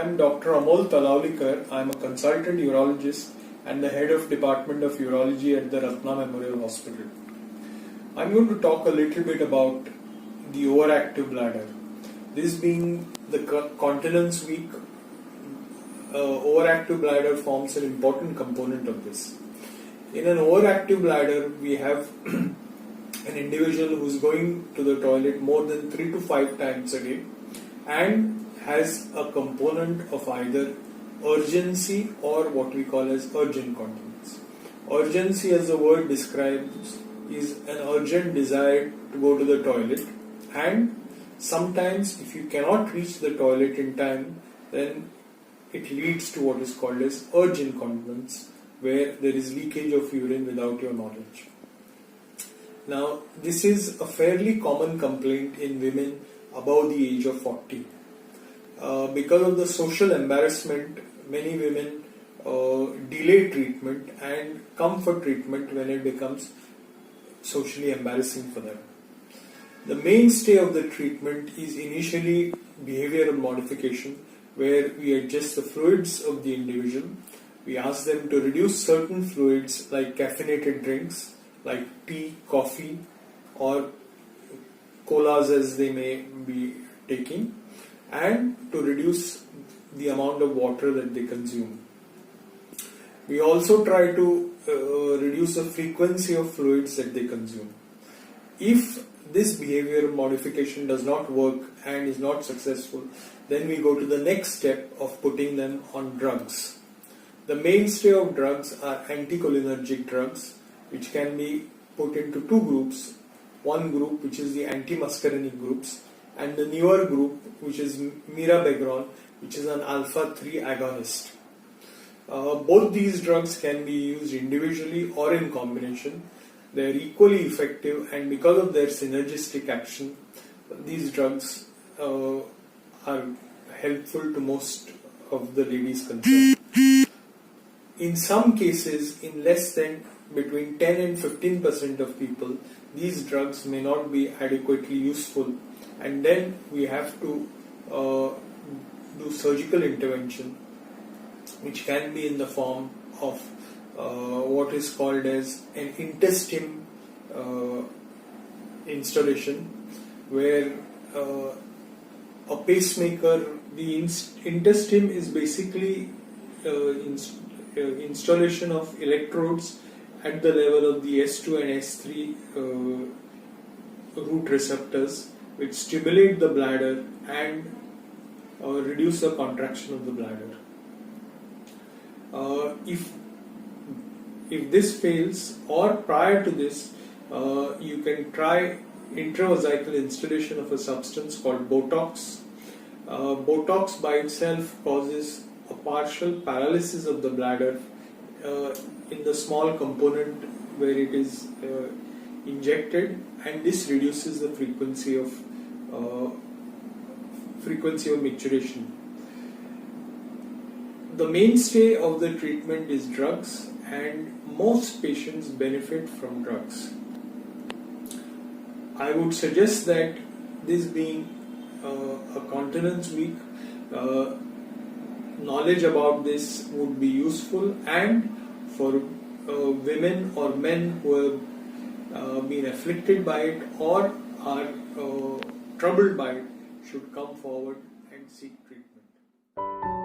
am Dr. Amol Talaulikar. I am a consultant urologist and the head of Department of Urology at the Ratna Memorial Hospital. I am going to talk a little bit about the overactive bladder. This being the continence week, overactive bladder forms an important component of this. In an overactive bladder, we have an individual who is going to the toilet more than 3 to 5 times a day and has a component of either urgency or what we call as urgent continence. Urgency, as the word describes, is an urgent desire to go to the toilet, and sometimes if you cannot reach the toilet in time, then it leads to what is called as urgent incontinence, where there is leakage of urine without your knowledge. Now, this is a fairly common complaint in women above the age of 40. Because of the social embarrassment, many women delay treatment and come for treatment when it becomes socially embarrassing for them. The mainstay of the treatment is initially behavioral modification, where we adjust the fluids of the individual. We ask them to reduce certain fluids like caffeinated drinks like tea, coffee, or colas as they may be taking, and to reduce the amount of water that they consume. We also try to reduce the frequency of fluids that they consume. If this behavioral modification does not work and is not successful, then we go to the next step of putting them on drugs. The mainstay of drugs are anticholinergic drugs, which can be put into two groups. One group, which is the antimuscarinic groups, and the newer group, which is mirabegron, which is an alpha-3 agonist. Both these drugs can be used individually or in combination. They are equally effective, and because of their synergistic action, these drugs are helpful to most of the ladies concerned. In some cases, in less than between 10 and 15% of people, these drugs may not be adequately useful, and then we have to do surgical intervention, which can be in the form of what is called as an intestine installation, where a pacemaker, the intestine is basically installation of electrodes at the level of the S2 and S3 root receptors, which stimulate the bladder and reduce the contraction of the bladder. If this fails, or prior to this, you can try intravesical installation of a substance called Botox. Botox by itself causes a partial paralysis of the bladder in the small component where it is injected, and this reduces the frequency of micturition. The mainstay of the treatment is drugs, and most patients benefit from drugs. I would suggest that, this being a continence week, knowledge about this would be useful, and for women or men who have been afflicted by it or are troubled by it should come forward and seek treatment.